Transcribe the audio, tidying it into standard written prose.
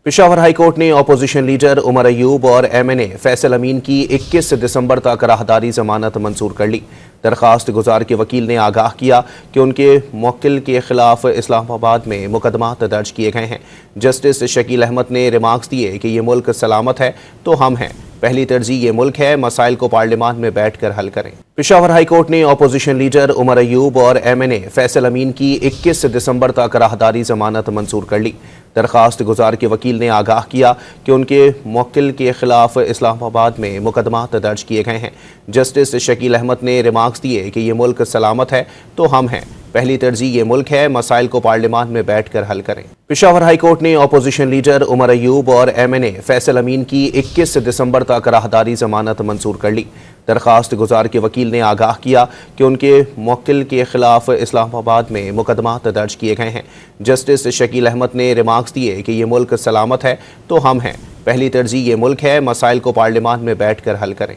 Peshawar high court ने opposition leader Umar Ayub और MNA Faisal अमीन की 21 दिसंबर तक राहदारी जमानत मंजूर कर ली। दरखास्त गुजार के वकील ने आगाह किया कि उनके मुवक्किल के खिलाफ इस्लामाबाद में मुकदमात दर्ज किए गए हैं। जस्टिस शकील अहमद ने रिमार्क्स दिए कि ये मुल्क सलामत है तो हम हैं, पहली तरजीह ये मुल्क है, मसाइल को पार्लियामान में बैठकर हल करें। पेशावर हाईकोर्ट ने अपोजिशन लीडर उमर अयूब और एमएनए फैसल अमीन की 21 दिसंबर तक राहदारी जमानत मंजूर कर ली। दरखास्त गुजार के वकील ने आगाह किया कि उनके मुवक्किल के खिलाफ इस्लामाबाद में मुकदमात दर्ज किए गए हैं। जस्टिस शकील अहमद ने रिमार्क्स दिए कि ये मुल्क सलामत है तो हम हैं, पहली तरजीह ये मुल्क है, मसाइल को पार्लियामान में बैठकर हल करें। पेशावर हाईकोर्ट ने अपोजिशन लीडर उमर अयूब और एमएनए फैसल अमीन की 21 दिसंबर तक राहदारी जमानत मंजूर कर ली। दरखास्त गुजार के वकील ने आगाह किया कि उनके मुवक्किल के खिलाफ इस्लामाबाद में मुकदमात दर्ज किए गए हैं। जस्टिस शकील अहमद ने रिमार्क्स दिए कि ये मुल्क सलामत है तो हम हैं, पहली तरजीह ये मुल्क है, मसाइल को पार्लियामान में बैठकर हल करें।